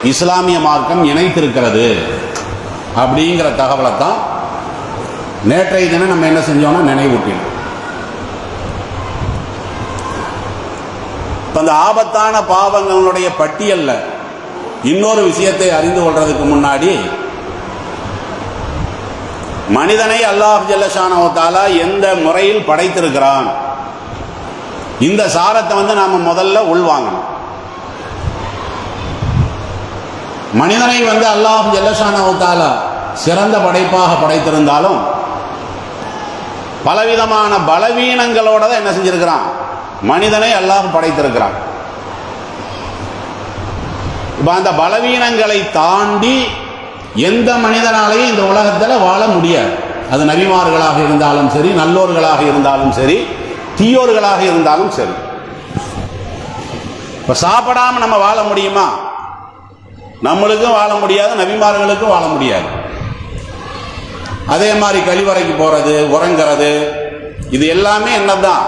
இஸ்லாமிய மார்க்கம் இணைத்திருக்கிறது அப்படிங்கிற தகவலை தான் நேற்றைய தினம் நம்ம என்ன செஞ்சோம்னா நினைவூட்டினோம். அந்த ஆபத்தான பாவங்களுடைய பட்டியல்ல இன்னொரு விஷயத்தை அறிந்து கொள்றதுக்கு முன்னாடி மனிதனை அல்லாஹ் ஜல்ல ஷானஹு வ தஆலா எந்த முறையில் படைத்திருக்கிறான், இந்த சாரத்தை நாம முதல்ல உள்வாங்கணும். மனிதனை அல்லாஹ் ஜல்ல ஷானஹு வ தஆலா சிறந்த படைப்பாக படைத்திருந்தாலும் பலவிதமான பலவீனங்களோட தான் என்ன செஞ்சிருக்கிறான், மனிதனை அல்லாஹ் படைத்திருக்கிறான். இப்போ அந்த பலவீனங்களை தாண்டி எந்த மனிதனாலையும் இந்த உலகத்தில் வாழ முடியாது. அது நபிமார்களாக இருந்தாலும் சரி, நல்லோர்களாக இருந்தாலும் சரி, தீயோர்களாக இருந்தாலும் சரி. இப்போ சாப்பிடாம நம்ம வாழ முடியுமா? நம்மளுக்கும் வாழ முடியாது, நபிமார்களுக்கும் வாழ முடியாது. அதே மாதிரி கழிவறைக்கு போறது, உறங்கிறது, இது எல்லாமே என்னதான்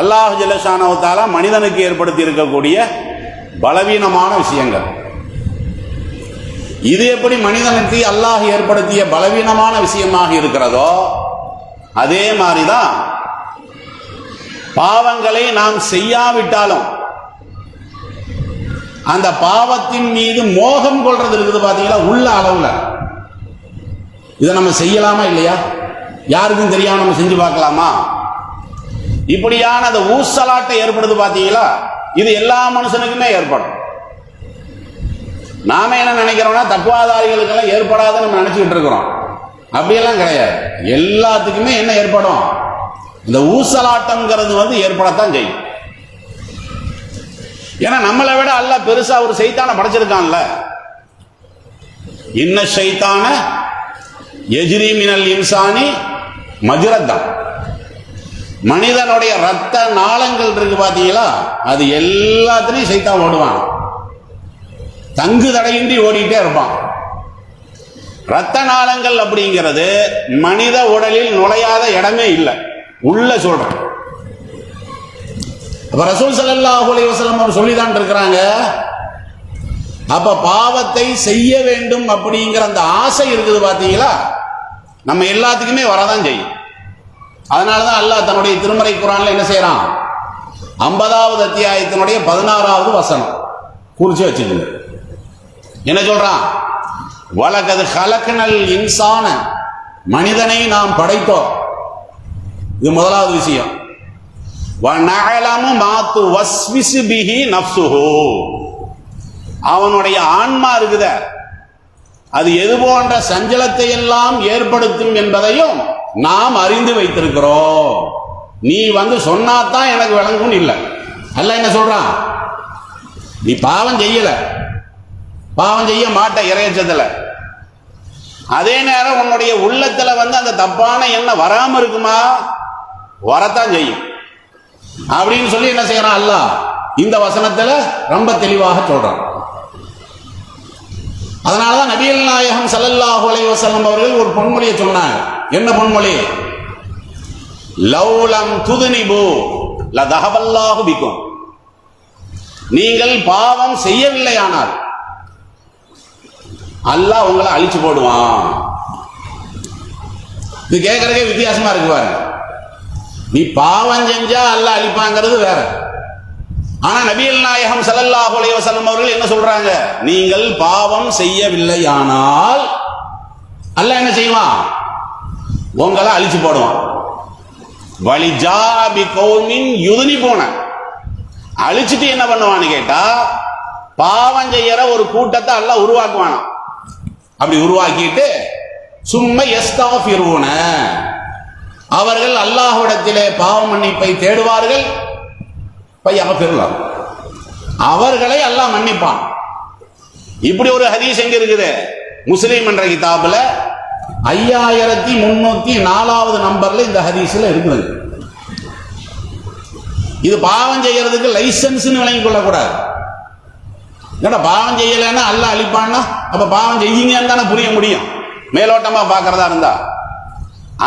அல்லாஹ் ஜல்ல ஷானஹு வ தஆலா மனிதனுக்கு ஏற்படுத்தி இருக்கக்கூடிய பலவீனமான விஷயங்கள். இது எப்படி மனிதனுக்கு அல்லாஹ் ஏற்படுத்திய பலவீனமான விஷயமாக இருக்கிறதோ, அதே மாதிரிதான் பாவங்களை நாம் செய்யாவிட்டாலும் அந்த பாவத்தின் மீது மோகம் கொள்றது இருக்குது பாத்தீங்களா, உள்ள அளவுல. இதை நம்ம செய்யலாமா இல்லையா? யாருக்கும் தெரியாம நம்ம செஞ்சு பார்க்கலாமா? இப்படியான அந்த ஊசலாட்டை ஏற்படுது பாத்தீங்களா, இது எல்லா மனுஷனுக்குமே ஏற்படும். நாம என்ன நினைக்கிறோம்னா தக்குவாதாரிகளுக்கெல்லாம் ஏற்படாதுன்னு நம்ம நினைச்சுக்கிட்டு இருக்கிறோம். அப்படியெல்லாம் கிடையாது. எல்லாத்துக்குமே என்ன ஏற்படும், இந்த ஊசலாட்டம்ங்கிறது ஏற்படத்தான் செய்யும். ஏன்னா நம்மளை விட அல்லாஹ் பெருசா ஒரு சைத்தான படைச்சிருக்கான்ல. இன்ன ஷைத்தான யஜ்ரி மினல் இன்சானி மஜ்ரத்தம். மனிதனுடைய ரத்த நாளங்கள் இருக்கு பாத்தீங்களா, அது எல்லாத்திலையும் சைத்தான் ஓடுவான். தங்கு தடையின்றி ஓடிட்டே இருப்பான். ரத்த நாளங்கள் அப்படிங்கிறது மனித உடலில் நுழையாத இடமே இல்லை, உள்ள சொல்றேன். அப்ப ரசூல் ஸல்லல்லாஹு அலைஹி வஸல்லம் அவர் சொல்லிதான் இருக்கிறாங்க. அப்ப பாவத்தை செய்ய வேண்டும் அப்படிங்கிற அந்த ஆசை இருக்குது பாத்தீங்களா, நம்ம எல்லாத்துக்குமே வரதான் செய்யும். அதனாலதான் அல்லாஹ் தன்னுடைய திருமறை குர்ஆன்ல என்ன செய்யறான், 50வது அத்தியாயத்தினுடைய 16வது வசனம் குறிச்சு வச்சுக்கோங்க. என்ன சொல்றான், வலகது ஹலக்னல் இன்சான, மனிதனை நாம் படைத்தோம். இது முதலாவது விஷயம். வநஅலமு மா துவஸ்விசு பிஹி நஃப்ஸுஹு, அவனுடைய ஆன்மா இருக்குத, அது எது போன்ற சஞ்சலத்தை எல்லாம் ஏற்படுத்தும் என்பதையும் நாம் அறிந்து வைத்திருக்கிறோம். நீ சொன்னாதான் எனக்கு விளங்கும் இல்லை. அல்லாஹ் என்ன சொல்றான், நீ பாவம் செய்யல, பாவம் செய்ய மாட்ட இறையச்சத்துல, அதே நேரம் உன்னுடைய உள்ளத்துல அந்த தப்பான எண்ணம் வராம இருக்குமா, வரத்தான் செய்யும் அப்படின்னு சொல்லி என்ன செய்யறான் அல்லாஹ் இந்த வசனத்துல ரொம்ப தெளிவாக சொல்றான். அதனாலதான் நபிகள் நாயகம் ஸல்லல்லாஹு அலைஹி வஸல்லம் அவர்கள் ஒரு பொன்மொழியை சொன்னாங்க. என்ன பொன்மொழி? லவ்லம் துதுனிபு லதஹபல்லாஹு பிக்கும், நீங்கள் பாவம் செய்யவில்லையானால் அல்லாஹ் உங்களை அழிச்சு போடுவான். இது கேட்கறதே வித்தியாசமா இருக்கு பாருங்க. நீ பாவம் செஞ்சா அல்லாஹ் அழிப்பாங்கிறது வேற. ஆனா நபிகள் நாயகம் ஸல்லல்லாஹு அலைஹி வஸல்லம் அவர்கள் என்ன சொல்றாங்க, நீங்கள் பாவம் செய்யவில்லையானால் அல்லாஹ் என்ன செய்வான், உங்களை அழிச்சு போடுவான். வலிஜாபி கௌமின் யுதுனி போன, அழிச்சிட்டு என்ன பண்ணுவான்னு கேட்டா பாவம் செய்யற ஒரு கூட்டத்தை அல்லாஹ் உருவாக்குவானா. அப்படி உருவாக்கிட்டு சும்மா யஸ்தஃபிரூன, அவர்கள் அல்லாஹ்விடத்திலே பாவ மன்னிப்பை தேடுவார்கள். பையகஃபிருல்லாஹ், அவர்களை அல்லாஹ் மன்னிப்பான். இப்படி ஒரு ஹதீஸ் எங்க இருக்குது, முஸ்லிம் என்ற கிதாபுல 5304வது நம்பர்ல இந்த ஹதீஸ்ல இருக்குது. இது பாவம் செய்யறதுக்கு லைசன்ஸ் விளங்கி கொள்ளக்கூடாது. என்னடா பாவம் செய்யலைன்னா அல்லாஹ் அழிப்பான்னா, அப்ப பாவம் செய்யுங்கன்னு தானே புரிய முடியும். மேலோட்டமா பாக்குறதா இருந்தா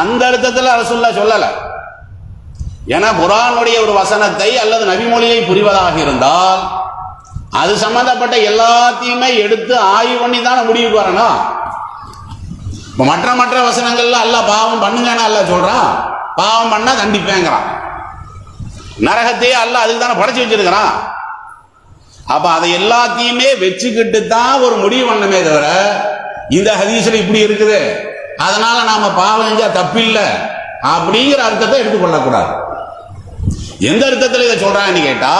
அந்த அர்த்தத்தில் ரசூலுல்லாஹ் சொல்லல. ஏன்னா குர்ஆனுடைய ஒரு வசனத்தை அல்லது நபிமொழியை புரிவதாக இருந்தால் அது சம்பந்தப்பட்ட எல்லாத்தையுமே எடுத்து ஆய்வு பண்ணி தானே முடிவுக்கு வரணும். இப்ப மற்ற வசனங்கள்ல அல்லாஹ் பாவம் பண்ணுங்கன்னு அல்லாஹ் சொல்றான், பாவம் பண்ணா தண்டிப்பேங்கிறான். நரகத்தையே அல்லாஹ் அதுக்கு தானே படைச்சு வச்சிருக்கிறான். அப்ப அதை எல்லாத்தையுமே வச்சுக்கிட்டு தான் ஒரு முடிவு பண்ணமே தவிர, இந்த ஹதீஸ்ல இப்படி இருக்குது அதனால நாம பாவம் செஞ்சா தப்பில்லை அப்படிங்கிற அர்த்தத்தை எடுத்துக்கொள்ளக்கூடாது. எந்த அர்த்தத்தில் இதை சொல்றான்னு கேட்டா,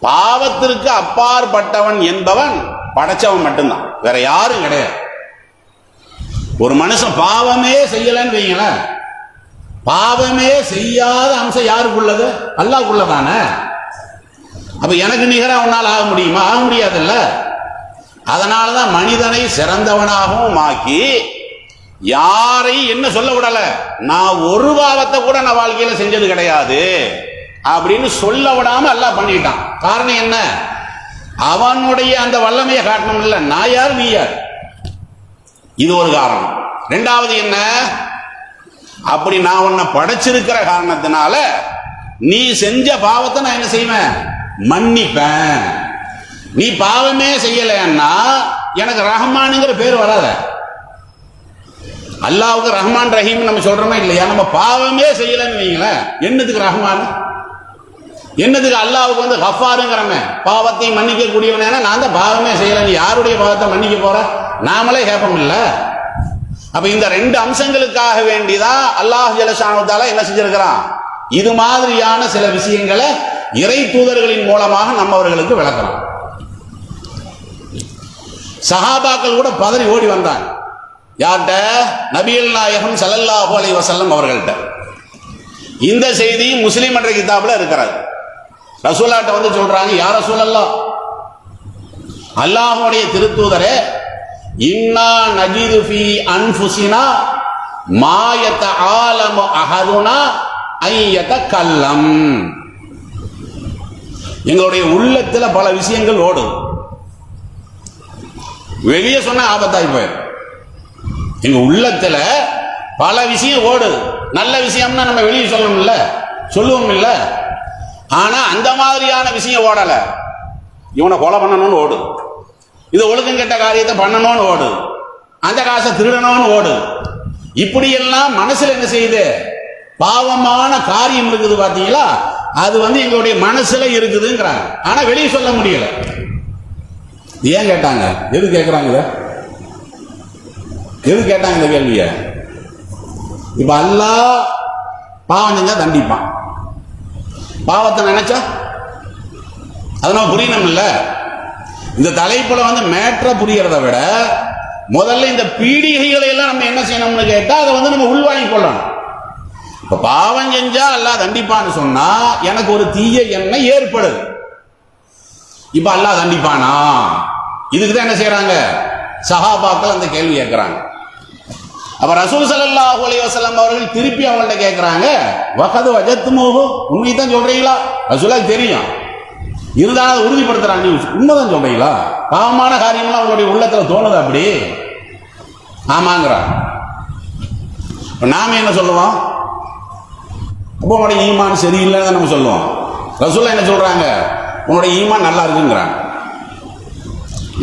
பாவத்திற்கு அப்பாற்பட்டவன் என்பவன் படைச்சவன் மட்டும்தான், வேற யாரும் கிடையாது. ஒரு மனுஷன் பாவமே செய்யலன்னு வைங்களேன், பாவமே செய்யாத அம்சம் யாருக்குள்ளது? அல்லாஹ்வுக்குள்ளதானே. அப்ப எனக்கு நிகரா உன்னால் ஆக முடியுமா? ஆக முடியாதுல்ல. அதனாலதான் மனிதனை சிறந்தவனாகவும் ஆக்கி யாரை என்ன சொல்ல விடல, நான் ஒரு பாவத்தை கூட நான் வாழ்க்கையில செஞ்சது கிடையாது அப்படின்னு சொல்ல விடாம அல்லாஹ் பண்ணிட்டான். காரணம் என்ன? அவனுடைய அந்த வல்லமையை காட்டணும் இல்ல, நான் யார் நீ யார், இது ஒரு காரணம். ரெண்டாவது என்ன, அப்படி நான் உன்னை படைச்சிருக்கிற காரணத்தினால நீ செஞ்ச பாவத்தை நான் என்ன செய்வேன்? மன்னிப்பேன். நீ பாவமே செய்யலைன்னா எனக்கு ரஹ்மானுங்கிற பேர் வராத. அல்லாஹ்வுக்கு ரஹ்மான் ரஹீம் நம்ம சொல்றோமா இல்லையா? நம்ம பாவமே செய்யலன்னு வைங்களேன், என்னதுக்கு ரஹ்மான், என்னதுக்கு அல்லாஹ்வுக்கு வந்து கஃபாருங்கிறமே, பாவத்தை மன்னிக்க கூடியவன. நான் தான் பாவமே செய்யல, நீ யாருடைய பாவத்தை மன்னிக்க போற? நாமளே கேட்போம் இல்ல. அப்ப இந்த ரெண்டு அம்சங்களுக்காக வேண்டிதான் அல்லாஹ் ஜல்லஷானு தஆலா என்ன செஞ்சிருக்கிறான், இது மாதிரியான சில விஷயங்களை இறை தூதர்களின் மூலமாக நம்மவர்களுக்கு விளக்கலாம். சஹாபாக்கள் கூட பதறி ஓடி வந்தாங்க. யார்கிட்ட? நபிகள் நாயகம் ஸல்லல்லாஹு அலைஹி வஸல்லம் அவர்கள்ட்ட. இந்த செய்தி முஸ்லிம் என்ற கிதாபுல இருக்கிறது. ரசூலாட்ட வந்து சொல்றாங்க, யா ரசூலல்லாஹ், அல்லாஹ்வுடைய திருத்தூதரே, இன்னா நஜிது ஃபீ அன்ஃபுஸினா மா யதஆலமு அஹதுனா ஐயதகல்லம். எங்களுடைய உள்ளத்துல பல விஷயங்கள் ஓடும், வெளியே சொன்ன ஆபத்தாய் போயிடும். எங்க உள்ளத்துல பல விஷயம் ஓடுது. நல்ல விஷயம்னா நம்ம வெளியே சொல்லணும்ல, சொல்லுவோம் இல்ல. ஆனா அந்த மாதிரியான விஷயம் ஓடல. இவனை கொலை பண்ணணும்னு ஓடு, இது ஒழுக்கம் கெட்ட காரியத்தை பண்ணணும்னு ஓடு, அந்த காசை திருடணும்னு ஓடு. இப்படி எல்லாம் மனசுல என்ன செய்யுது? பாவமான காரியம் இருக்குது பாத்தீங்களா, அது வந்து எங்களுடைய மனசுல இருக்குதுங்கிறாங்க. ஆனா வெளியே சொல்ல முடியல. ஏன் கேட்டாங்க? எது கேட்கிறாங்க? எது கேட்டாங்க இந்த கேள்விய? இப்ப அல்லாஹ் பாவம் செஞ்சா தண்டிப்பான், பாவத்தை நினைச்சா அது நம்ம புரியணும் இல்ல. இந்த தலைப்புல வந்து மேட்ரை புரியறத விட முதல்ல இந்த பீடிகைகளை எல்லாம் நம்ம என்ன செய்யணும்னு கேட்டா அதை வந்து நம்ம உள்வாங்கி கொள்ளணும். இப்ப பாவம் செஞ்சா அல்லாஹ் தண்டிப்பான்னு சொன்னா எனக்கு ஒரு தீய எண்ணம் ஏற்படுது. இப்ப அல்லாஹ் தண்டிப்பானா? இதுக்குதான் என்ன செய்யறாங்க சஹாபாக்கள் அந்த கேள்வி கேட்கிறாங்க. அப்ப ரசூல் ஸல்லல்லாஹு அலைஹி வஸல்லம் அவர்கள் திருப்பி அவங்கள்ட்ட கேட்கிறாங்க, வகது வஜத்துமூஹு, உண்மையை தான் சொல்றீங்களா? ரசூலுக்கு தெரியும், இருந்தாலும் அதை உறுதிப்படுத்துறாங்க, உண்மைதான் சொல்றீங்களா? பாவமான காரியம்லாம் அவங்களுடைய உள்ளத்துல தோணுது அப்படி? ஆமாங்கிறான். நாம என்ன சொல்லுவோம்? அப்போ உங்களுடைய ஈமான் சரியில்லைன்னு நம்ம சொல்லுவோம். ரசூல் என்ன சொல்றாங்க? உன்னுடைய ஈமான் நல்லா இருக்குங்கிறாங்க.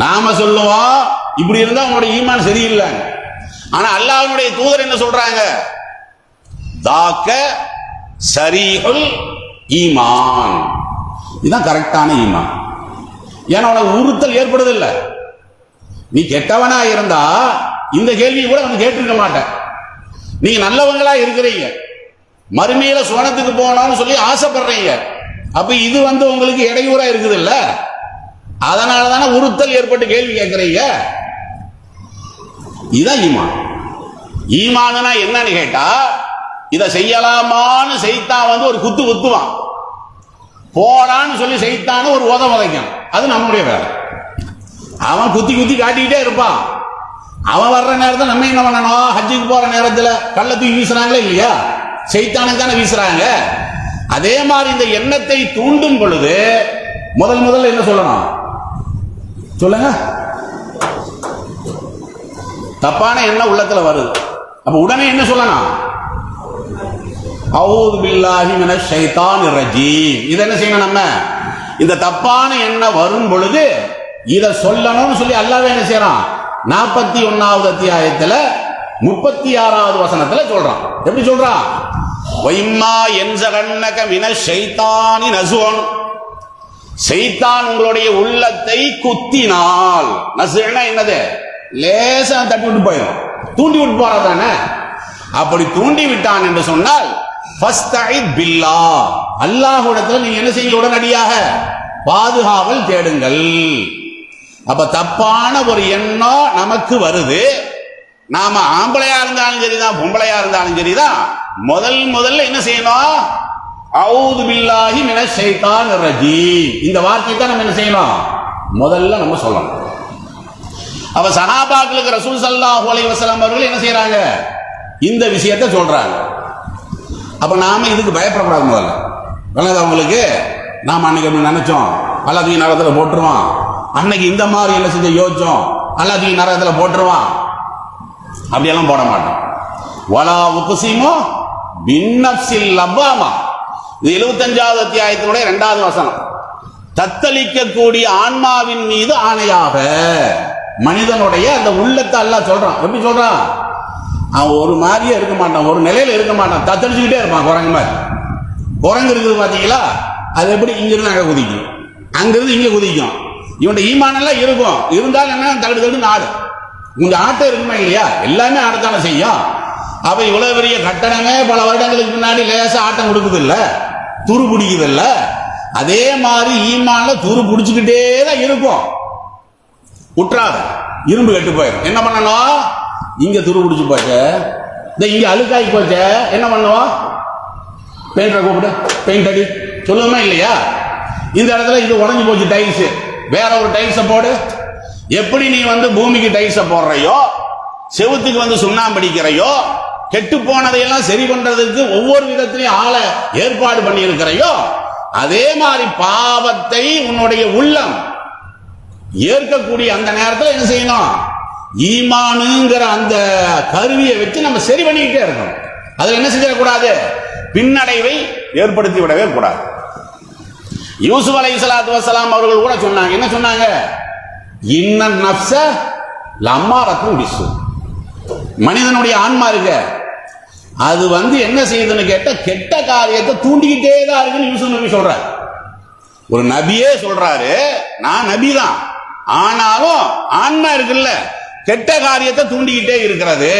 நாம சொல்லுவோம் இப்படி இருந்தா உங்களுடைய ஈமான் சரியில்லை. ஆனா அல்லாஹ்வுடைய தூதர் என்ன சொல்றாங்க? தாக்க சரிஹுல் ஈமான், இதுதான் கரெக்டான ஈமான். ஏன்னா உனக்கு உறுத்தல் ஏற்படுது இல்ல. நீ கெட்டவனா இருந்தா இந்த கேள்வியை கூட வந்து கேட்டிருக்க மாட்டேன். நீங்க நல்லவங்களா இருக்கிறீங்க, மறுமையில சுவனத்துக்கு போகணும்னு சொல்லி ஆசைப்படுறீங்க. அப்ப இது வந்து உங்களுக்கு இடையூறா இருக்குது இல்ல, அதனாலதானே உறுத்தல் ஏற்பட்டு கேள்வி கேட்கிறீங்க. இதுதான் ஈமான். ஈமானுனா என்னன்னு கேட்டா, இதை செய்யலாமான்னு செய்தான் வந்து ஒரு குத்து குத்துவான், போடான்னு சொல்லி செய்தான்னு ஒரு உதைக்கும். அது நம்முடைய வேலை. அவன் குத்தி குத்தி காட்டிக்கிட்டே இருப்பான். அவன் வர்ற நேரத்தில் நம்ம என்ன பண்ணணும்? ஹஜ்ஜுக்கு போற நேரத்தில் கள்ள தூக்கி வீசுறாங்களே இல்லையா, செய்தானுக்கு தானே வீசுறாங்க. அதே மாதிரி இந்த எண்ணத்தை தூண்டும் பொழுது முதல்ல என்ன சொல்லணும்? சொல்லுங்க. தப்பான எண்ணம் உள்ளத்துல வருது, அப்ப உடனே என்ன சொல்லணும்? அஊது பில்லாஹி மினஷ் ஷைத்தானிர் ரஜீம். இத என்ன செய்யணும்? நம்ம இந்த தப்பான எண்ணம் வரும் பொழுது இத சொல்லணும்னு சொல்லி அல்லாஹ் என்ன செய்யறான்? 41வது அத்தியாயத்துல 36வது வசனத்துல சொல்றான். எப்படி சொல்றான்? வைம்மா என்ஸகன்னக மினஷ் ஷைத்தானி நஸுன், ஷைத்தான் உங்களுடைய உள்ளத்தை குத்தினால், நஸுனா என்னது? லேசா தட்டி விட்டு போயிடும், தூண்டி விட்டு போறதானே. அப்படி தூண்டி விட்டான் என்று சொன்னால் ஃபஸ்தஇத் பில்லாஹ், அல்லாஹ்விடத்தில் நீங்க என்ன செய்ய? உடனடியாக பாதுகாவல் தேடுங்கள். அப்ப தப்பான ஒரு எண்ணம் நமக்கு வருது. நாம ஆம்பளையா இருந்தாலும் சரிதான், பொம்பளையா இருந்தாலும் சரிதான், முதல்ல என்ன செய்யணும்? அஊது பில்லாஹி மினஷ் ஷைத்தானிர் ரஜீம், இந்த வார்த்தையை தான் நம்ம என்ன செய்யணும்? முதல்ல நம்ம சொல்லணும். அப்ப சஹாபாக்களுக்கு ரசூல் ஸல்லல்லாஹு அலைஹி வஸல்லம் அவர்கள் என்ன செய்யறாங்க? இந்த விஷயத்தை சொல்றாங்க. அப்ப நாம இதுக்கு பயப்படக்கூடாது. முதல்ல அவங்களுக்கு நாம அன்னைக்கு அப்படி நினைச்சோம், அல்லாஹ் நரகத்துல போட்டுருவான், அன்னைக்கு இந்த மாதிரி என்ன செஞ்ச யோசிச்சோம், அல்லாஹ் நரகத்துல போட்டுருவான், அப்படியெல்லாம் போட மாட்டோம். வலா உக்ஸிமு பின்னஃப்ஸில் லவ்வாமா, இது 75வது அத்தியாயத்தினுடைய 2வது வசனம். தத்தளிக்கக்கூடிய ஆன்மாவின் மீது ஆணையாக, மனிதனுடைய அந்த உள்ளத்தை அல்லாஹ் சொல்றான். எப்படி சொல்றான்? அவன் ஒரு மாதிரியே இருக்க மாட்டான், ஒரு நிலையில இருக்க மாட்டான், தத்தளிச்சுக்கிட்டே இருப்பான். குரங்கு மாதிரி. குரங்கு இருக்குது பாத்தீங்களா? அது எப்படி இங்கிருந்து அங்க குதிக்கும், அங்கிருந்து இங்க குதிக்கும். இவன் ஈமானெல்லாம் இருக்கும், இருந்தாலும் என்ன தகுடு தகுடு நாடு கொஞ்சம் ஆட்டம் இருக்குமா இல்லையா? எல்லாமே ஆடத்தானே செய்யும். அப்ப இவ்வளவு பெரிய கட்டணமே பல வருடங்களுக்கு முன்னாடி லேசா ஆட்டம் கொடுக்குது இல்ல, துரு பிடிக்குது இல்ல, அதே மாதிரி ஈமான்ல துரு பிடிச்சுக்கிட்டே தான் இருக்கும். உற்றாது இரும்பு கெட்டு போயிடும். என்ன பண்ணணும்? இங்க துரு பிடிச்சு போச்சு, இங்க அழுக்காய் போச்சு, என்ன பண்ணுவோம்? பெயிண்டரை கூப்பிட்டு பெயிண்ட் அடி சொல்லுவோமா இல்லையா? இந்த இடத்துல இது உடஞ்சி போச்சு டைல்ஸ், வேற ஒரு டைல்ஸை போடு. எப்படி நீ பூமிக்கு டைல்ஸை போடுறையோ, செவுத்துக்கு சுண்ணாம்பு அடிக்கிறையோ, கெட்டு போனதையெல்லாம் சரி பண்றதுக்கு ஒவ்வொரு விதத்திலையும் ஆளை ஏற்பாடு பண்ணி இருக்கிறையோ, அதே மாதிரி பாவத்தை உன்னுடைய உள்ளம் ஏற்கக்கூடிய அந்த நேரத்தில் என்ன செய்யணும்? ஈமானுங்கிற அந்த கருவியை வச்சு நம்ம சரி பண்ணிக்கிட்டே இருக்கணும். அதுல என்ன செஞ்சிடக்கூடாது? பின்னடைவை ஏற்படுத்தி விடவே கூடாது. யூசுப் அலைஹிஸ்ஸலாத்து வஸ்ஸலாம் அவர்கள் கூட சொன்னாங்க. என்ன சொன்னாங்க? இன்னன் நஃப்ஸ லம்மாரத்துன் பிஸ்ஸூ, மனிதனுடைய ஆன்மா இருக்க அது என்ன செய்யுதுன்னு கேட்ட கெட்ட காரியத்தை தூண்டிக்கிட்டே தான் இருக்குன்னு யூசுப் நபி சொல்றாரு. ஒரு நபியே சொல்றாரு, நான் நபி தான், ஆனாலும் ஆன்மா இருக்குல்ல, கெட்ட காரியத்தை தூண்டிக்கிட்டே இருக்கிறது.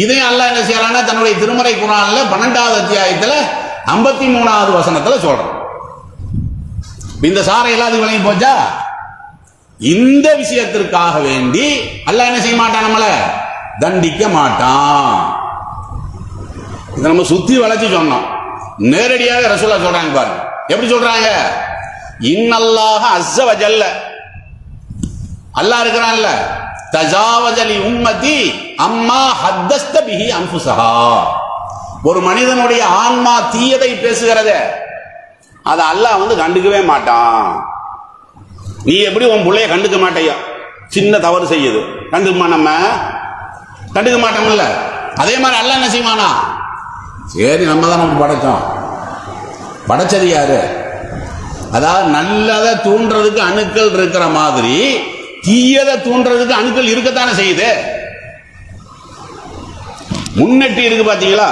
இதையும் அல்லாஹ் என்ன செய்யறான்னா தன்னுடைய திருமறை குர்ஆன்ல 12வது அத்தியாயத்துல 53வது வசனத்துல சொல்றான். இந்த சாரை எல்லாத்துக்கும் விளங்கி போச்சா? இந்த விஷயத்திற்காக வேண்டி அல்லாஹ் என்ன செய்ய மாட்டான்? நம்மள தண்டிக்க மாட்டான். இதை நம்ம சுத்தி வளைச்சு சொன்னோம். நேரடியாக ரசூலுல்லாஹ் சொல்றாங்க பாருங்க. எப்படி சொல்றாங்க? இன்னல்லாஹ அஸ்ஸ வஜல்ல, அல்லாஹ் இருக்கிறான்ல, தஜாவஜலி உம்மதி அம்மா ஹத்தஸ்த பிஹி அன்ஃபுஸஹா, ஒரு மனிதனுடைய ஆன்மா தீயதை பேசுகிறத அதை அல்லாஹ் கண்டுக்கவே மாட்டான். நீ எப்படி உன் பிள்ளைய கண்டுக்க மாட்டையா? சின்ன தவறு செய்யுது, கண்டுக்குமா? நம்ம கண்டுக்க மாட்டோம்ல. அதே மாதிரி அல்லாஹ் என்ன செய்வானா? சரி, நம்ம தான் நமக்கு படைச்சோம், படைச்சது யாரு? அதாவது நல்லதை தூண்டுறதுக்கு அணுக்கள் இருக்கிற மாதிரி தீயதை தூண்டுறதுக்கு அணுக்கள் இருக்கத்தானே செய்யுது. முன்னெற்றி இருக்கு பாத்தீங்களா?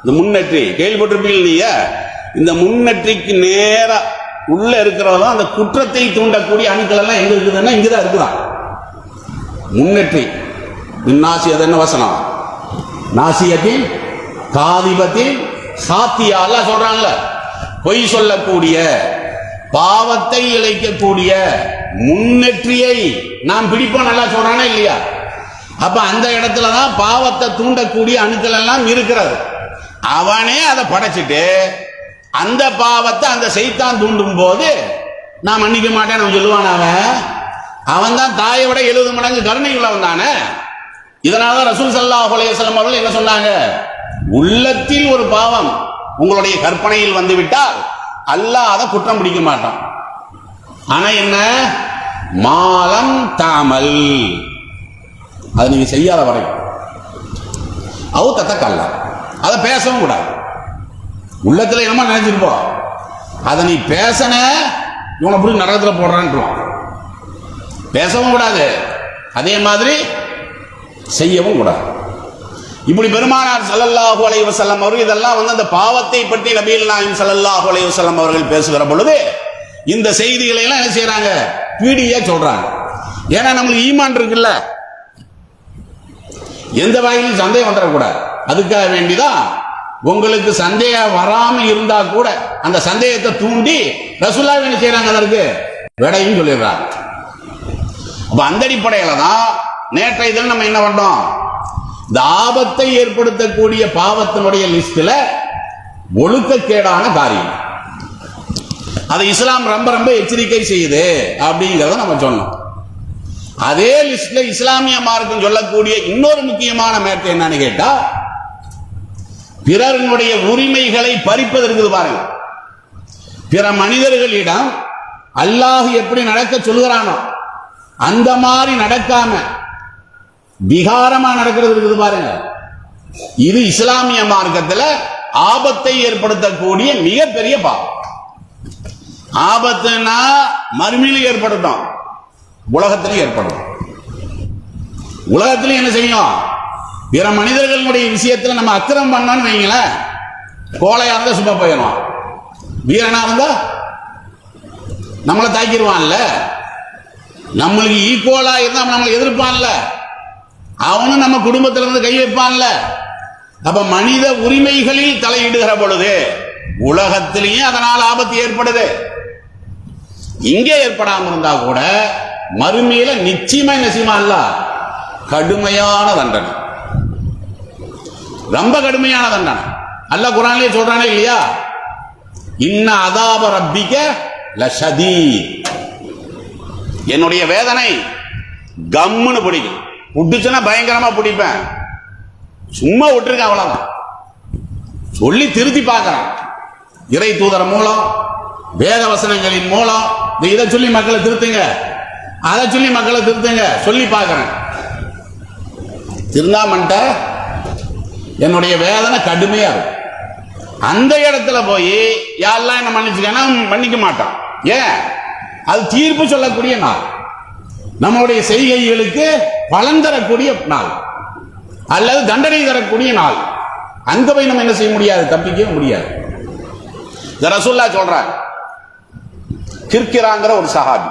இந்த முன்னெற்றி கேள்விப்பட்டிருப்பீங்க நீங்க. இந்த முன்னெற்றிக்கு நேர உள்ள இருக்கிறதா அந்த குற்றத்தை தூண்டக்கூடிய அணுக்கள் எல்லாம் எங்க இருக்குதுன்னா இங்கதான் இருக்குதான். முன்னெற்றி நாசி, அது என்ன வசனம்? நாசியத்தின் காதிபத்தின் சாத்தியா, அல்லாஹ் சொல்றாங்கல்ல, பொய் சொல்லக்கூடிய பாவத்தை இழைக்கக்கூடிய முன்னெற்றியை நாம் பிடிப்போம். நல்லா சொல்றானா இல்லையா? அப்ப அந்த இடத்துலதான் பாவத்தை தூண்டக்கூடிய அணுக்கள் எல்லாம் இருக்கிறது. அவனே அதை படைச்சிட்டு அந்த பாவத்தை அந்த சைத்தான் தூண்டும் போது நான் மன்னிக்க மாட்டேன் அவன் சொல்லுவான். அவன் தான் தாயை விட 70 மடங்கு கருணை உள்ளவன் தானே. இதனாலதான் ரசூல் ஸல்லல்லாஹு அலைஹி வஸல்லம் அவர்கள் என்ன சொன்னாங்க? உள்ளத்தில் ஒரு பாவம் உங்களுடைய கற்பனையில் வந்துவிட்டால் அல்லாஹ் அதை குற்றம் பிடிக்க மாட்டான். ஆனா என்ன? மாலம் தாமல், அது நீங்க செய்யாத வரைக்கும் அவுத்தக்கல்ல, அதை பேசவும் கூடாது. உள்ளத்துல என்னமா நினைச்சிருப்போம், அதை நீ பேசன இவனை புடிச்சு நரகத்தில் போடுறான்ட்டுருவான். பேசவும் கூடாது, அதே மாதிரி செய்யவும் கூடாது. இப்படி பெருமானார் ஸல்லல்லாஹு அலைஹி வஸல்லம் அவர்கள் இதெல்லாம் அந்த பாவத்தை பற்றி நபிகள் நாயகம் ஸல்லல்லாஹு அலைஹி வஸல்லம் அவர்கள் பேசுகிற பொழுது இந்த செய்திகளை எல்லாம் என்ன செய்யறாங்க, பீடியா சொல்றாங்க. ஏன்னா நம்மளுக்கு ஈமான் இருக்குல்ல, எந்த வகையிலும் சந்தேகம் வந்துடக்கூடாது. அதுக்காக வேண்டிதான் உங்களுக்கு சந்தேகம் வராம இருந்தா கூட அந்த சந்தேகத்தை தூண்டி ரசூலுல்லாஹ் என்ன செய்யறாங்க, அதற்கு விடையும் சொல்லிடுறாங்க. அப்ப அந்த அடிப்படையில தான் நேற்றைய தினம் நம்ம என்ன பண்ணோம், இந்த ஆபத்தை ஏற்படுத்தக்கூடிய பாவத்தினுடைய லிஸ்ட்ல ஒழுக்கக்கேடான காரியம், அதை இஸ்லாம் ரொம்ப ரொம்ப எச்சரிக்கை செய்யுது அப்படிங்கறத நம்ம சொன்னோம். அதே லிஸ்ட்ல இஸ்லாமிய மார்க்கம் சொல்லக்கூடிய இன்னொரு முக்கியமான மேட்டர் என்னன்னு கேட்டா, பிறருடைய உரிமைகளை பறிப்பது இருக்குது பாருங்க. பிற மனிதர்களிடம் அல்லாஹ் எப்படி நடக்க சொல்கிறானோ அந்த மாதிரி நடக்காம விகாரமா நடக்கிறது இருக்குது பாருங்க. இது இஸ்லாமிய மார்க்கத்தில் ஆபத்தை ஏற்படுத்தக்கூடிய மிகப்பெரிய பாவம். ஆபத்துனா மறுமையிலும் ஏற்படுத்தும், உலகத்திலும் ஏற்படும். உலகத்திலும் என்ன செய்யும், பிற மனிதர்களுடைய விஷயத்தில் நம்ம அக்கிரம் பண்ணோம்னு வைங்களேன், கோழையா இருந்தா சும்மா போயிடும், வீரனா இருந்தா நம்மளை தாக்கிடுவான்ல, நம்மளுக்கு ஈக்குவலா இருந்தா நம்மளை எதிர்ப்பான்ல, அவனும் நம்ம குடும்பத்திலிருந்து கை வைப்பான்ல. அப்ப மனித உரிமைகளில் தலையிடுகிற பொழுது உலகத்திலேயே அதனால் ஆபத்து ஏற்படுது. இங்கே ஏற்படாம இருந்தா கூட மறுமையில நிச்சயமா நிச்சயமா இல்ல, கடுமையான தண்டனை, ரொம்ப கடுமையான தண்டனை. அல்லாஹ் குர்ஆன்லயே சொல்றானே இல்லையா, இன்ன அதாப ரப்பிக லஷதீத், என்னுடைய வேதனை கம்முன்னு பிடிக்கும், புடிச்சுன்னா பயங்கரமா பிடிப்பேன், சும்மா விட்டுருக்கேன் அவ்வளவுதான். சொல்லி திருத்தி பார்க்கிறேன், இறை தூதர் மூலம் வேத வசனங்களின் மூலம் இதை சொல்லி மக்களை திருத்துங்க, அதை சொல்லி மக்களை திருத்துங்க சொல்லி பார்க்கிறேன். திருந்தாமன்ட்ட என்னுடைய வேதனை கடுமையா இருக்கும். அந்த இடத்துல போய் யாரெல்லாம் என்ன மன்னிச்சுக்கன்னா மன்னிக்க மாட்டான். ஏன், அது தீர்ப்பு சொல்லக்கூடிய நாள், நம்மளுடைய செய்கைகளுக்கு பலன் தரக்கூடிய நாள் அல்லது தண்டனை தரக்கூடிய நாள். அங்க போய் நம்ம என்ன செய்ய முடியாது, தப்பிக்க முடியாது. ரசூலுல்லாஹ் சொல்றாங்க, கிர்கிராங்கிற ஒரு சஹாபி,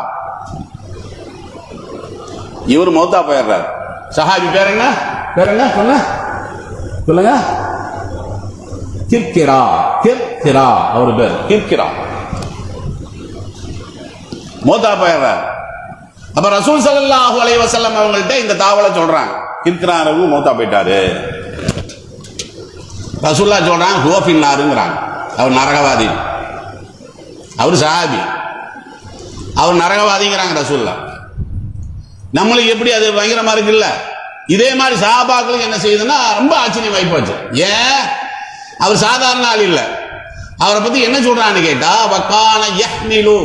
இவர் மௌத்தா போயிடுறார். சஹாபி பேர் என்ன, பேர் என்ன சொன்ன சொல்லுங்க, கிர்கிரா, கிர்கிரா அவர் பேர் கிர்கிரா, மௌத்தா போயிடுறார். அப்ப ரசூல் ஸல்லல்லாஹு அலைஹி வஸல்லம் அவங்கள்ட்ட இந்த தாவலை சொல்றாங்க, கிர்கிராரவு மௌத்தா போயிட்டாரு. ரசூலுல்லாஹ் சொல்றாங்க ஹுவஃபின்னாருங்கிறாங்க, அவர் நரகவாதி, அவர் சஹாபி, அவர் நரகவாதிங்கிறாங்க ரசூலுல்லாஹ். நம்மளுக்கு எப்படி அது பயங்கரமா இருக்குல்ல, இதே மாதிரி சஹாபாக்களுக்கு என்ன செய்யுதுன்னா ரொம்ப ஆச்சரியமாயி போச்சு. ஏன், அவர் சாதாரண ஆள் இல்ல. அவரை பத்தி என்ன சொல்றான்னு கேட்டா, வகான யஹ்மிலு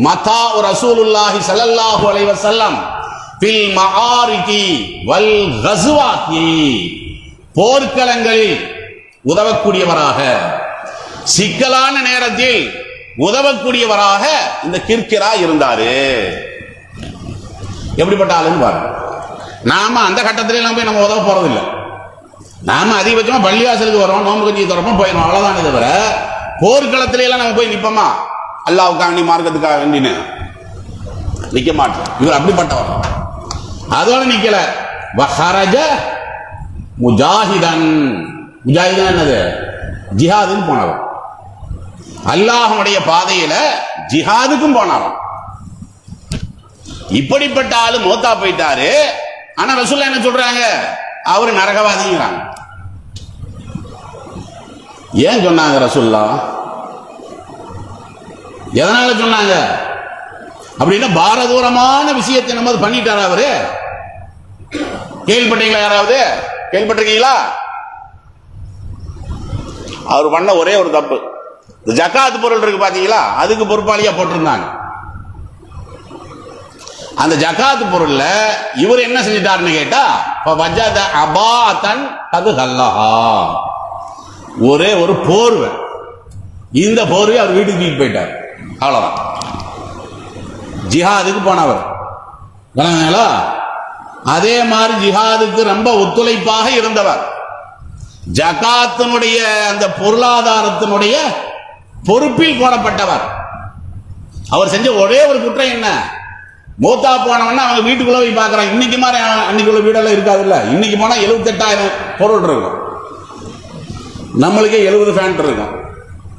மதா ரசூலுல்லாஹி ஸல்லல்லாஹு அலைஹி வஸல்லம் ஃபில் மஆரிகி வல் கஸ்வாத்தி, போர்க்களங்களில் உதவக்கூடியவராக, சிக்கலான நேரத்தில் உதவக்கூடியவராக இந்த கிர்கிரா இருந்தாரு. எப்படிப்பட்ட ஆளுன்னு பாருங்க. நாம அந்த கட்டத்திலே போய் நம்ம உதவ போறது இல்லை. நாம அதிகபட்சமா பள்ளிவாசலுக்கு வரோம், நோம்பு கஞ்சி தரப்போம் போயிடும், அவ்வளவுதானே தவிர போர்க்களத்தில எல்லாம் நம்ம போய் நிப்போமா, அல்லாஹ்வுக்காண்டி மார்க்கத்துக்காக வேண்டின்னு நிக்க மாட்டோம். இவர் அப்படிப்பட்டவர். அதோட நிக்கல, வஹரஜ முஜாஹிதன், முஜாஹிதன் என்னது, ஜிஹாதுன்னு போனவர், அல்லாஹ்வுடைய பாதையில ஜிஹாதுக்கும் போனாராம். இப்படிப்பட்ட ஆளு மௌத்தா போயிட்டாரு. ஆனா ரசூலுல்லாஹ் என்ன சொல்றாங்க, அவரு நரகவாதிங்கிறாங்க. ஏன் சொன்னாங்க ரசூலுல்லாஹ், எதனால சொன்னாங்க அப்படின்னா, பாரதூரமான விஷயத்தை நம்ம பண்ணிட்டாரா அவரு. கேள்விப்பட்டீங்களா, யாராவது கேள்விப்பட்டிருக்கீங்களா? அவர் பண்ண ஒரே ஒரு தப்பு, ஜகாத் பொருள் இருக்கு பாத்தீங்களா, அதுக்கு பொறுப்பாளியா போட்டிருந்தாங்க. அந்த ஜகாத் பொருள்ல இவர் என்ன செஞ்சிட்டாருன்னு கேட்டா, வஜத அபாதன் கது கல்லஹா, ஒரே ஒரு போர்வை, இந்த போர்வை அவர் வீட்டுக்கு தூக்கிட்டு போயிட்டார், அவ்வளவுதான். ஜிஹாதுக்கு போனவர். அதே மாதிரி ஜிஹாதுக்கு ரொம்ப ஒத்துழைப்பாக இருந்தவர். ஜகாத்தினுடைய அந்த பொருளாதாரத்தினுடைய பொறுப்பில் போடப்பட்டவர். அவர் செஞ்ச ஒரே ஒரு குற்றம் என்ன, மூத்தா போனவன்னா அவங்க வீட்டுக்குள்ள போய் பார்க்கறாங்க. இன்னைக்கு மாதிரி அன்னைக்குள்ள வீடெல்லாம் இருக்காது இல்ல. இன்னைக்கு போனா 78,000 பொருள் இருக்கும். நம்மளுக்கே 70 ஃபேன் இருக்கும்.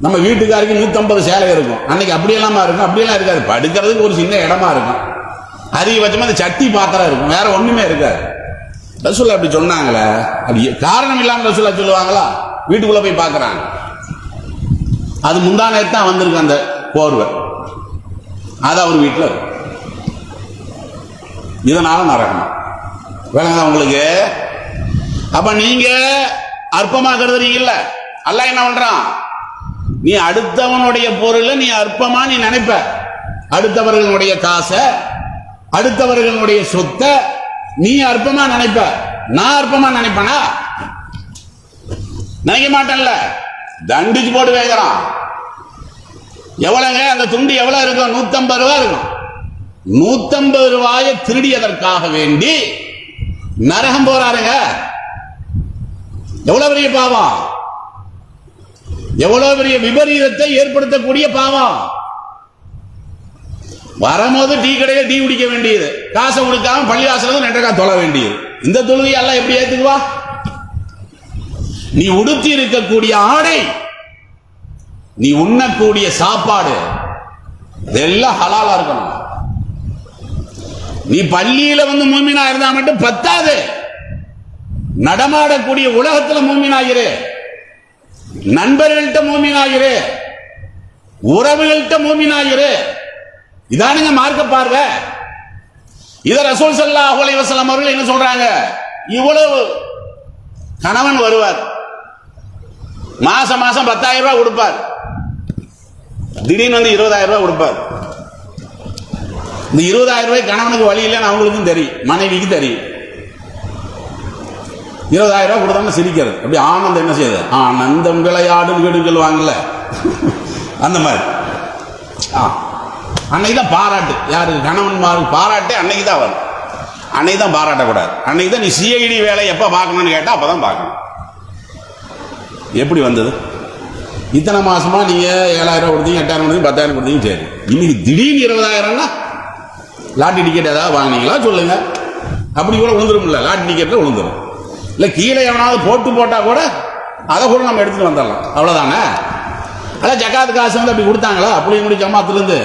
நம்ம வீட்டுக்காருக்கு 150 சேலை இருக்கும். அன்னைக்கு அப்படியெல்லாம் இருக்கும். அப்படியெல்லாம் இருக்காது. படுக்கிறதுக்கு ஒரு சின்ன இடமா இருக்கும். அதிகபட்சமா அந்த சட்டி பாத்திரம் இருக்கும். வேற ஒண்ணுமே இருக்காது. ரசூல் அப்படி சொன்னாங்களே, அப்படி காரணம் இல்லாம ரசூலா சொல்லுவாங்களா? வீட்டுக்குள்ள போய் பார்க்கறாங்க. அது முந்தா நேரத்து தான் வந்திருக்கு அந்த போர்வை. அது அவர் வீட்டில் இருக்கு. இதனால நரகம். வேணாங்க உங்களுக்கு. அப்ப நீங்க அற்பமா கருதுறீங்கல்ல, அல்லாஹ் என்ன பண்றான்? நீ அடுத்தவனுடைய பொருளை நீ அற்பமா நீ நினைப்ப. அடுத்தவர்களுடைய காசை, அடுத்தவர்களுடைய சொத்தை நீ அற்பமா நினைப்ப. நான் அற்பமா நினைப்பனா? நினைக்க மாட்டேன்ல. தண்டிச்சு போட்டு வைக்கிறான். எவ்வளவுங்க அந்த துண்டு எவ்வளவு இருக்கும்? 150 ரூபாய் இருக்கும். 150 ரூபாயை திருடியதற்காக வேண்டி நரகம் போறாருங்க. எவ்வளவு பெரிய பாவம், எவ்வளவு பெரிய விபரீதத்தை ஏற்படுத்தக்கூடிய பாவம். வரும்போது டீ கடையில டீ குடிக்க வேண்டியது, காசை கொடுக்காம பள்ளிவாசல 2 ரக்காத் தொழ வேண்டியது. இந்த தொழுகை எல்லாம் எப்படி ஏத்துக்குவா? நீ உடுத்தி இருக்கக்கூடிய ஆடை, நீ உண்ணக்கூடிய சாப்பாடு, இதெல்லாம் ஹலாலா இருக்கணும். நீ பள்ளியில வந்து மூமினா இருந்தா மட்டும் பத்தாது. நடமாடக்கூடிய உலகத்துல மூமினாயிரு, நண்பர்கள்ட்ட மூமினாயிரு, உறவுகள்ட்ட மூமினாயிரு. இதானுங்க மார்க்க பார்வை. இத ரசூல் ஸல்லல்லாஹு அலைஹி வஸல்லம் அவர்கள் என்ன சொல்றாங்க? இவ்வளவு கணவன் வருவார், மாசம் மாசம் 10,000 ரூபாய் கொடுப்பார், திடீர்னு வந்து 20,000 ரூபாய் கொடுப்பார். இந்த 20,000 ரூபாய் கணவனுக்கு வழி இல்லைன்னு அவங்களுக்கும் தெரியும், மனைவிக்கு தெரியும். 20,000 ரூபாய் கொடுத்தாங்க சிரிக்கிறது. அப்படி ஆனந்தம் என்ன செய்யுது? ஆனந்தம் விளையாடும் வீடு சொல்லுவாங்கல்ல, அந்த மாதிரி. அன்னைக்கு தான் பாராட்டு. யாருக்கு? கணவன்மாருக்கு பாராட்டு அன்னைக்கு தான் வரும். அன்னைக்கு தான் பாராட்டக்கூடாது. அன்னைக்கு தான் நீ சிஐடி வேலை எப்போ பார்க்கணும்னு கேட்டால் அப்போ தான் பார்க்கணும். எப்படி வந்தது? இத்தனை மாசமா நீங்க 7,000 ரூபாய் கொடுத்தீங்க, 8,000 கொடுத்தீங்க, 10,000 கொடுத்தீங்க, சரி. இன்னைக்கு திடீர்னு 20,000னா லாட்டரி டிக்கெட் ஏதாவது வாங்கினீங்களா சொல்லுங்க. அப்படி கூட விழுந்துரும்ல, லாட்டரி டிக்கெட்ல விழுந்துரும். இல்லை கீழே எவனாவது போட்டா கூட அதை கூட நம்ம எடுத்துட்டு வந்துடலாம், அவ்வளோதானே. அதான் ஜக்காத்து காசு வந்து அப்படி கொடுத்தாங்களா? அப்படி இப்படி ஜமாத்துலேருந்து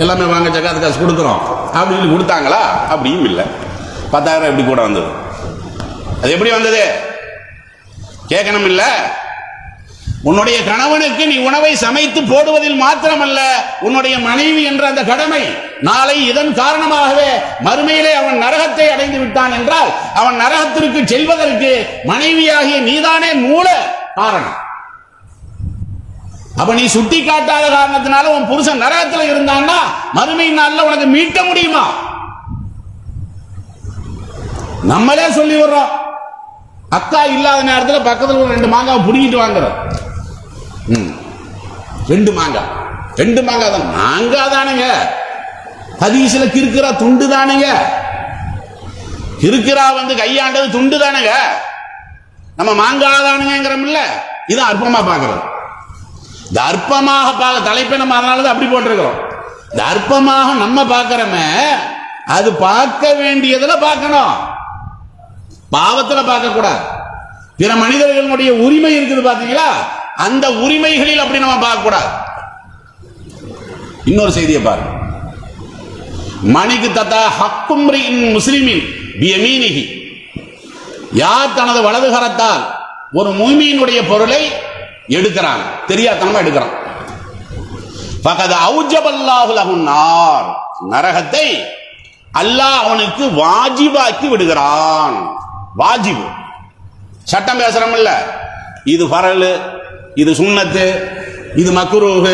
எல்லாமே வாங்க ஜக்காத்து காசு கொடுக்குறோம் அப்படின்னு கொடுத்தாங்களா? அப்படியும் இல்லை. 10,000 எப்படி கூட வந்தது? அது எப்படி வந்தது கேட்கணும் இல்ல. உன்னுடைய கணவனுக்கு நீ உணவை சமைத்து போடுவதில் மாத்திரமல்ல, உன்னுடைய மனைவி என்ற அந்த கடமை நாளை இதன் காரணமாகவே மறுமையிலே அவன் நரகத்தை அடைந்து விட்டான் என்றால், அவன் நரகத்திற்கு செல்வதற்கு மனைவியாகிய நீதானே மூல காரணம். அப்ப நீ சுட்டி காட்டாத காரணத்தினால உன் புருஷன் நரகத்தில் இருந்தான்னா மறுமை நாள்ல உனக்கு மீட்ட முடியுமா? நம்மளே சொல்லி வர்றோம். அக்கா இல்லாத நேரத்தில் பக்கத்தில் ஒரு 2 மாங்காய் புடிங்கிட்டு வாங்குறோம். 2 மாங்காய், 2 மாங்காய் தான். மாங்காய் தானுங்க. ஹதீஸ்ல கிறுக்கிறா துண்டு தானுங்க. கிறுக்கிறா வந்து கையாண்டது துண்டு தானுங்க. நம்ம மாங்காய் தானுங்கிறோம்ல. இது அற்பமா பார்க்கறது. இந்த அற்பமாக பார்க்க தலைப்பை நம்ம அதனாலதான் அப்படி போட்டிருக்கிறோம். இந்த அற்பமாக நம்ம பார்க்கிறோமே, அது பார்க்க வேண்டியதுல பார்க்கணும், பாவத்துல பார்க்க கூடாது. பிற மனிதர்களுடைய உரிமை இருக்குது பாத்தீங்களா, அந்த உரிமைகளில் அப்படி நம்ம பார்க்க கூடாது. இன்னொரு செய்தியை பாருங்க. மணிக்கு தத்தா ஹக்கும்ரின் முஸ்லிமின் பியமீனிஹி, யார் தனது வலது கரத்தால் ஒரு முஃமினுடைய பொருளை எடுக்கிறான், தெரியாதனமா எடுக்கிறான், ஃபகத் அவுஜபல்லாஹு லஹு நார், நரகத்தை அல்லாஹ் அவனுக்கு வாஜிபாக்கி விடுகிறான். வாஜிபு சட்டம் பேசுறோம் இல்ல, இது ஃபரல், இது சுன்னத்து, இது மக்ரூஹ்,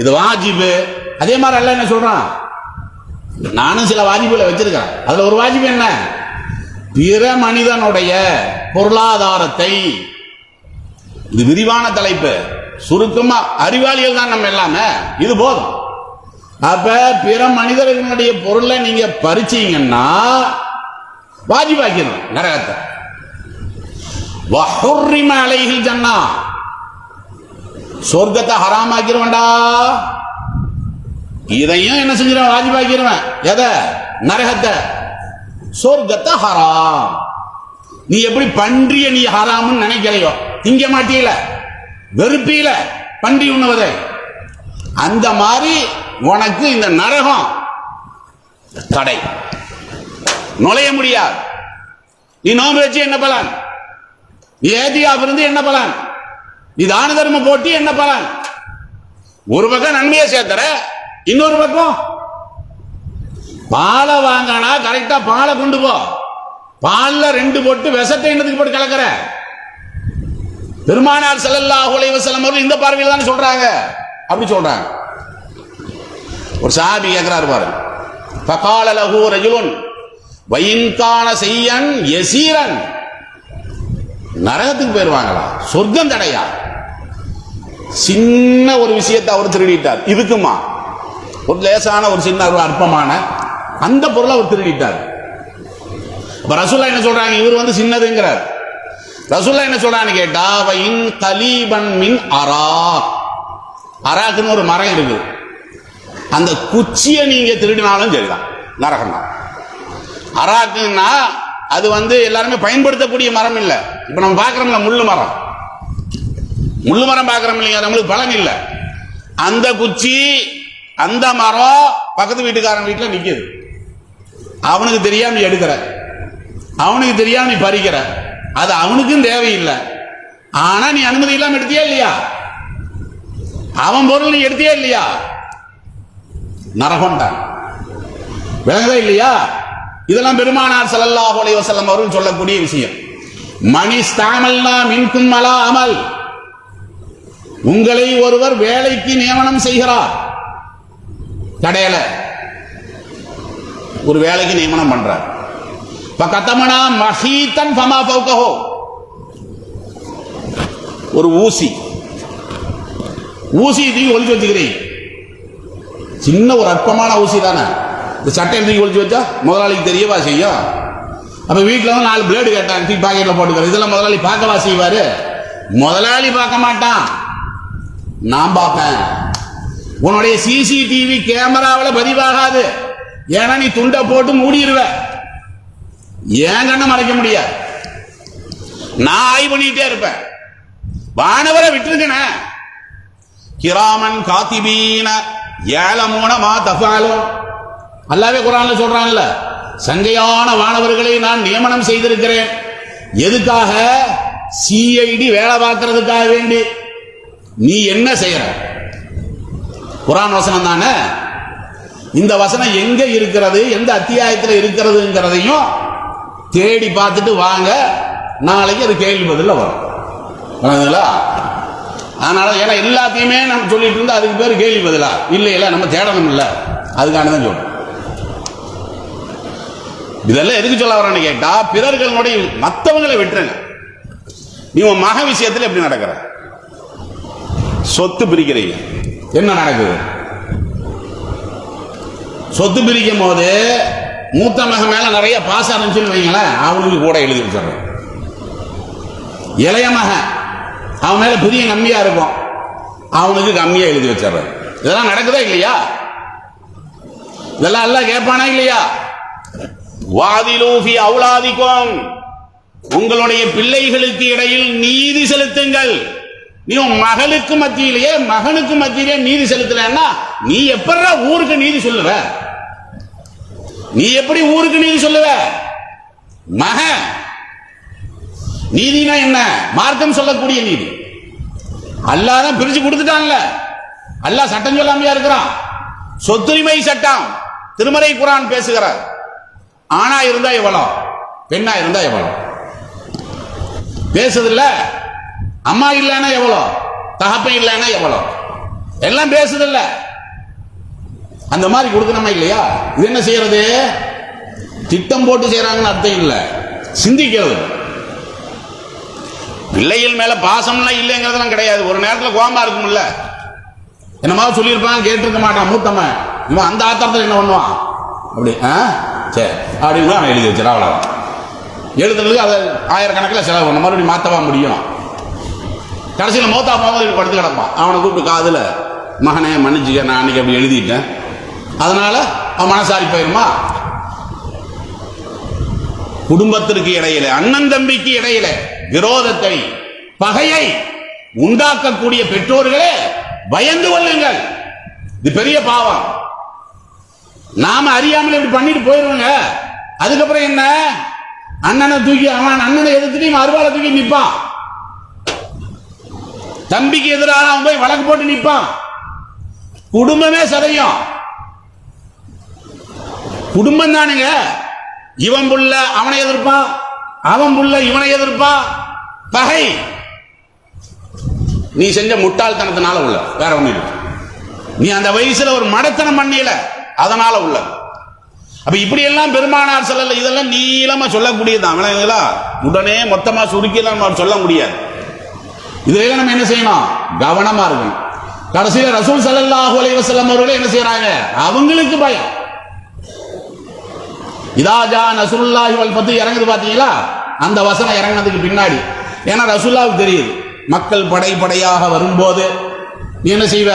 இது வாஜிபு. அதே மாதிரி அல்லாஹ் என்ன சொல்றான்? நானும் சில வாஜிபுகளை வச்சிருக்கேன். அதுல ஒரு வாஜிபு என்ன? பிற மனிதனுடைய பொருளாதாரத்தை, இது விரிவான தலைப்பு, சுருக்கமா அறிவாளிகள் தான் நம்ம எல்லாமே, இது போதும். அப்ப பிற மனிதர்களுடைய பொருளை நீங்க பறிச்சீங்கன்னா வாஜிபாக்கிடும் நரகத்தை. வஹுர்ரிம அலைஹில் ஜன்னா, சொர்க்கத்தை ஹராமாக்கிடுவேன்டா. இதையும் என்ன செஞ்சிருவேன்? வாஜிபாக்கிடுவேன். எதை? நரகத்தை. சொர்க்கத்தை ஹராம். நீ எப்படி பன்றிய நீ ஹராம்னு நினைக்கலையோ, திங்க மாட்டியல, வெறுப்பில பன்றி உண்ணுவதை, அந்த மாதிரி உனக்கு இந்த நரகம் தடை, நுழைய முடியாது. நீ நோன்பு வச்சு என்ன பலன்? நீ ஏத்தியாப் இருந்து என்ன பலன்? நீ தான தர்மம் போட்டி என்ன பலன்? ஒரு பக்கம் நன்மையை சேர்த்துற, இன்னொரு பக்கம் பாலை வாங்கினா கரெக்டா பாலை கொண்டு போ, பால்ல 2 போட்டு விஷத்தை என்னதுக்கு போட்டு கலக்கிற? பெருமானார் ஸல்லல்லாஹு அலைஹி வஸல்லம் அவர்கள் இந்த பார்வையில் தான் சொல்றாங்க. அப்படி சொல்றாங்க. ஒரு சஹாபி கேட்கிறார் பாருங்க. ஃபகால லஹு ரஜுலுன் வயின் கான செய்யன் யஸீரன், நரகத்துக்கு போயிருவாங்களா, சொர்க்கம் தடையா? சின்ன ஒரு விஷயத்தை அவர் திருடிட்டார். இதுக்குமா ஒரு லேசான ஒரு சின்ன ஒரு அற்பமான அந்த பொருளை அவர் திருடிட்டார். அப்ப ரசூலுல்லாஹ் என்ன சொல்றாங்க? இவர் வந்து சின்னதுங்கிறார். ரசூலுல்லாஹ் என்ன சொல்றான்னு கேட்டா, வயின் கலீபன் மின் அராக், அராக்குன்னு ஒரு மரம் இருக்கு, அந்த குச்சியை நீங்க திருடினாலும் சரிதான், நரகம் தான். அராக்குன்னா அது வந்து எல்லாருமே பயன்படுத்தக்கூடிய மரம் இல்லை. இப்ப நம்ம பார்க்கிறோம்ல முள்ளு மரம், முள்ளு மரம் பார்க்கிறோம் இல்லையா, நம்மளுக்கு பலன் இல்லை. அந்த குச்சி அந்த மரம் பக்கத்து வீட்டுக்காரன் வீட்டில் நிற்குது, அவனுக்கு தெரியாம நீ எடுக்கிற, அவனுக்கு தெரியாம நீ பறிக்கிற, அது அவனுக்கும் தேவையில்லை. ஆனா நீ அனுமதி இல்லாம எடுத்தியா இல்லையா? அவன் பொருள் நீ எடுத்தியா இல்லையா? நரகம்தான். விளங்குதா இல்லையா? இதெல்லாம் பெருமானார் ஸல்லல்லாஹு அலைஹி வஸல்லம் அவர்கள் சொல்லக்கூடிய விஷயம். மனிஸ்தாமல்னா மின்கும் அலா அமல், உங்களை ஒருவர் வேலைக்கு நியமனம் செய்கிறார், கடையில ஒரு வேலைக்கு நியமனம் பண்றார். பகதமனா மஹீதன் ஃபமா ஃபௌகஹு, ஒரு ஊசி தூக்கி ஒளிச்சு வச்சுக்கிறீங்க, சின்ன ஒரு அற்பமான ஊசி தானே, இந்த சட்டையை தூக்கி ஒளிச்சு வச்சா முதலாளிக்கு தெரியவா செய்யும்? அப்ப வீட்டில் வந்து 4 பிளேடு கேட்டாங்க, தூக்கி பாக்கெட்ல போட்டுக்கிற, இதெல்லாம் முதலாளி பார்க்கவா செய்வாரு? முதலாளி பார்க்க மாட்டான், நான் பார்ப்பேன். உன்னுடைய சிசிடிவி கேமராவில் பதிவாகாது, ஏன்னா நீ துண்டை போட்டு மூடிடுவ, ஏன் கண்ணை மறைக்க முடியாது. நான் ஆய்வு பண்ணிட்டே இருப்பேன். வானவரை விட்டுருக்கன கிராமன் காத்திபீன ஏலமூன மா தஃபாலும், அல்லாஹ்வே குர்ஆன்ல சொல்றான்ல, சங்கையான வானவர்களை நான் நியமனம் செய்திருக்கிறேன். எதுக்காக? சிஐடி வேலை பார்க்கறதுக்காக வேண்டி. நீ என்ன செய்யற? குர்ஆன் வசனம் தானே. இந்த வசனம் எங்க இருக்கிறது, எந்த அத்தியாயத்தில் இருக்கிறதுங்கிறதையும் தேடி பார்த்துட்டு வாங்க, நாளைக்கு அது கேள்வி பதில் வரும். அதனால ஏன்னா எல்லாத்தையுமே நம்ம சொல்லிட்டு இருந்தா அதுக்கு பேர் கேள்வி பதிலா இல்ல, நம்ம தேடணும் இல்ல, அதுக்கானதான் சொல்றோம். இதெல்லாம் எதுக்கு சொல்ல வரேன்னு கேட்டா, பிறர்களுடைய மற்றவங்களை விட்டுருங்க. நீ உன் மக விஷயத்தில் எப்படி நடக்கிற? சொத்து பிரிக்கிறீங்க, என்ன நடக்குது? சொத்து பிரிக்கும் போது மூத்த மகன் மேல நிறைய பாசம் இருந்துச்சுன்னு வைங்களேன், அவனுக்கு கூட எழுதி வச்சிடறேன். இளைய மகன் அவன் மேல புதிய கம்மியா இருக்கும், அவனுக்கு கம்மியா எழுதி வச்சிடறேன். இதெல்லாம் நடக்குதா இல்லையா? இதெல்லாம் எல்லாம் கேட்பானா இல்லையா? வாதிலூஃபி அவுலாதிக்கும், உங்களுடைய பிள்ளைகளுக்கு இடையில் நீதி செலுத்துங்கள். நீ உன் மகளுக்கு மத்தியிலேயே மகனுக்கு மத்தியிலே நீதி செலுத்தலன்னா நீ எப்படா ஊருக்கு நீதி சொல்லுவ? நீ எப்படி ஊருக்கு நீதி சொல்லுவ? மகன் நீதினா என்ன? மார்க்கம் சொல்லக்கூடிய நீதி. அல்லாஹ் தான் பிரிச்சு கொடுத்துட்டான்ல, அல்லாஹ் சட்டம் சொல்லாமையா இருக்கிறான். சொத்துரிமை சட்டம் திருமறை குர்ஆன் பேசுகிறார். ஆணா இருந்தா எவ்வளவு, பெண்ணா இருந்தா எவ்வளவு பேசுதில்ல. அம்மா இல்லைன்னா எவ்வளோ, தகப்பன் இல்லைன்னா எவ்வளோ, எல்லாம் பேசுதில்ல. அந்த மாதிரி கொடுக்கணுமா இல்லையா? இது என்ன செய்யறது? திட்டம் போட்டு செய்யறாங்கன்னு அர்த்தம் இல்லை, சிந்திக்கிறது. பிள்ளைகள் மேல பாசம்லாம் இல்லைங்கிறதுலாம் கிடையாது. ஒரு நேரத்தில் கோபமா இருக்கும்ல, என்னமா சொல்லியிருப்பாங்க, கேட்டிருக்க மாட்டான் மூத்தம்மன், இவன் அந்த ஆத்திரத்தில் என்ன பண்ணுவான், அப்படி சரி அப்படின்னு அவன் எழுதி வச்சிடா. அவ்வளோ எழுதுறதுக்கு அதை ஆயிரக்கணக்கில் செலவு பண்ண, மறுபடியும் மாற்றவா முடியும். கடைசியில் மௌத்தா போகும்போது படுத்து கிடப்பான். அவனை கூப்பிட்டு காதில், மகனே மன்னிச்சுக்க, நான் அன்னைக்கு அப்படி எழுதிட்டேன், அதனால அவன் மனசாரி போயிருமா? குடும்பத்திற்கு இடையில, அண்ணன் தம்பிக்கு இடையில விரோதத்தை, பகையை உண்டாக்கக்கூடிய பெற்றோர்களே பயந்து கொள்ளுங்கள். இது பெரிய பாவம். நாம அறியாமல் இப்படி பண்ணிட்டு போயிருவோங்க. அதுக்கப்புறம் என்ன, அண்ணனை தூக்கி, அவன் அண்ணனை எதிர்த்துட்டு அருவாளை தூக்கி நிற்பான். தம்பிக்கு எதிராக அவன் போய் வழக்கு போட்டு நிற்பான். குடும்பமே சதையும். குடும்பம் தானுங்க. இவன் புள்ள அவனை எதிர்ப்பான், அவன் புள்ள இவனை எதிர்ப்பான். பகை நீ செஞ்ச முட்டாள்தனத்தினால உள்ள, வேற ஒண்ணு இல்லை. நீ அந்த வயசுல ஒரு மடத்தனம் பண்ணியல, அதனால உள்ள. அப்ப இப்படி எல்லாம் பெருமானார் சொல்லல. இதெல்லாம் நீளமா சொல்லக்கூடியதான். விளங்குங்களா? உடனே மொத்தமா சுருக்கிலாம் சொல்ல முடியாது. இதுல நம்ம என்ன செய்யணும், கவனமா இருக்கணும். கடைசியில ரசூல் ஸல்லல்லாஹு அலைஹி வஸல்லம் அவர்களே என்ன செய்யறாங்க, அவங்களுக்கு பயம். இதா ஜா நஸ்ருல்லாஹி வல் ஃபத் இறங்குது பாத்தீங்களா, அந்த வசனம் இறங்கினதுக்கு பின்னாடி. ஏன்னா ரசூலுல்லாஹ்வுக்கு தெரியுது, மக்கள் படையாக வரும்போது நீ என்ன செய்வ,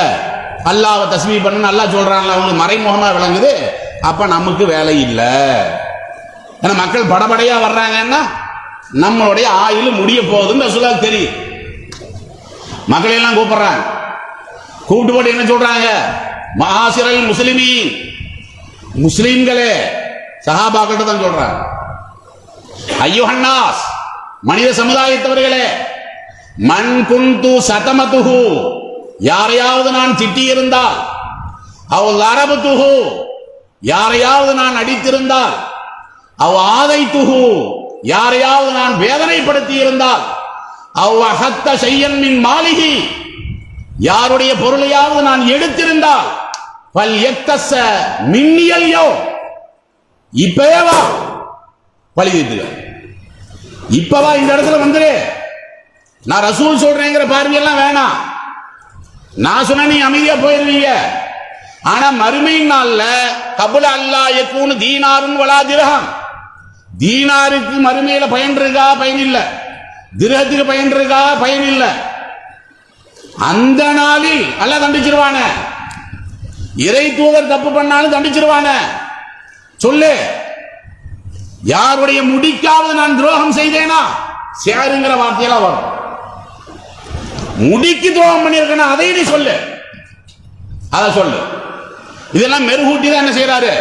அல்லாஹ்வை தஸ்பீஹ் பண்ணு அல்லாஹ் சொல்றான்ல, அவங்களுக்கு மறைமுகமா விளங்குது. அப்ப நமக்கு வேலை இல்லை. ஏன்னா மக்கள் படையா வர்றாங்கன்னா நம்மளுடைய ஆயுள் முடிய போகுதுன்னு ரசூலுல்லாஹ்வுக்கு தெரியும். மக்களை எல்லாம் கூப்பிடுறாங்க. கூப்பிட்டு போட்டு என்ன சொல்றாங்க, மஆசிரல் முஸ்லிமீன், முஸ்லிம்களே, சஹாபாக்கிட்ட தான் சொல்றாங்க. ஐயுஹன்னாஸ், மனித சமுதாயத்தவர்களே, மன் குந்து சதமதுஹு, யாரையாவது நான் திட்டி இருந்தால், அவ் லரபதுஹு, யாரையாவது நான் அடித்திருந்தால், அவ் ஆதைத்துஹு, யாரையாவது நான் வேதனைப்படுத்தி இருந்தால், அவ் அஹத்த ஷையன் மின் மாலிஹி, யாருடைய பொருளையாவது நான் எடுத்திருந்தால், பல் யக்தஸ மின்னியல் யோ, இப்பவே வா பழி தீர்த்துக்க, இப்பவா இந்த இடத்துல வந்துரு. நான் ரசூல் சொல்றேங்கிற பார்வையெல்லாம் வேணாம். நான் சொன்ன நீ அமைதியா போயிருவீங்க. ஆனா மறுமை நாள்ல கபுல அல்லாஹ் யகூனு தீனாருன் வலா திர்ஹம், தீனாருக்கு மறுமையில பயன் இருக்கா, பயன் இல்ல. திர்ஹத்துக்கு பயன் இருக்கா, பயன் இல்ல. அந்த நாளில் அல்லாஹ் தண்டிச்சிருவான. இறை தூதர் தப்பு பண்ணாலும் தண்டிச்சிருவான. சொல்லு, யாருடைய முடிக்காவது நான் துரோகம் செய்தேனா, சேருங்கிற வார்த்தையெல்லாம் வரும். முடிக்கு துரோகம் பண்ணியிருக்கேன், அதை நீ சொல்லு, அதை சொல்லு. இதெல்லாம் மெருகூட்டி தான் என்ன செய்யறாரு.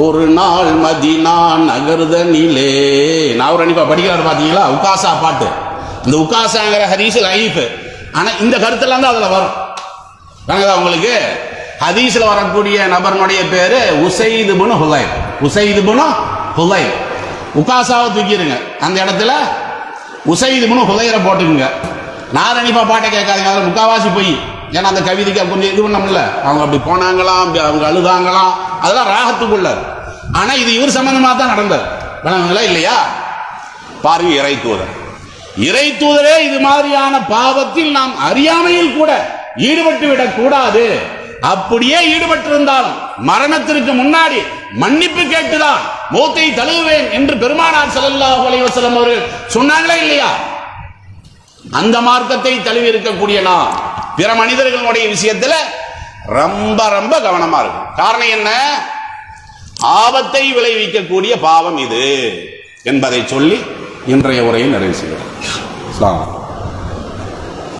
ஒரு நாள் மதீனா நகர்தனிலே, நான் அன்னிப்பா படிக்கிறாரு பாத்தீங்களா, உகாசா பாட்டு. இந்த உகாசாங்கிற ஹதீஸ் லைஃப். ஆனா இந்த கருத்தெல்லாம் தான் அதுல வரும். உங்களுக்கு ஹதீஸ்ல வரக்கூடிய நபர்னுடைய பேரு உசைத் இப்னு ஹுலைர். உசைத் இப்னு ஹுலைர். உகாசாவை தூக்கிடுங்க, அந்த இடத்துல உசைத் இப்னு ஹுலைரை போட்டுக்குங்க. நான் அனிப்பா பாட்டை கேட்காதீங்க, அதில் முக்காவாசி போய். ஏன்னா அந்த கவிதைக்கு கொஞ்சம் இது பண்ணோம்ல, அவங்க அப்படி போனாங்களாம், அவங்க அழுதாங்களாம், அதெல்லாம் ராகத்துக்குள்ள. ஆனா இது இவர் சம்பந்தமா தான் நடந்தது. விளங்குங்களா இல்லையா? பாருங்க, இறை தூதர், இறை தூதரே இது மாதிரியான பாவத்தில் நாம் அறியாமையில் கூட ஈடுபட்டு விடக் கூடாது. அப்படியே ஈடுபட்டிருந்தாலும் மரணத்திற்கு முன்னாடி மன்னிப்பு கேட்டுதான் மௌத்தை தழுவுவேன் என்று பெருமானார் ஸல்லல்லாஹு அலைஹி வஸல்லம் அவர்கள் சொன்னாங்களா இல்லையா? அந்த மார்க்கத்தை தழுவி இருக்கக்கூடிய நாம் பிற மனிதர்களுடைய விஷயத்துல ரொம்ப ரொம்ப கவனமா இருக்கும். காரணம் என்ன? ஆபத்தை விளைவிக்கக்கூடிய பாவம் இது என்பதை சொல்லி இன்றைய உரையை நிறைவு செய்கிறேன்.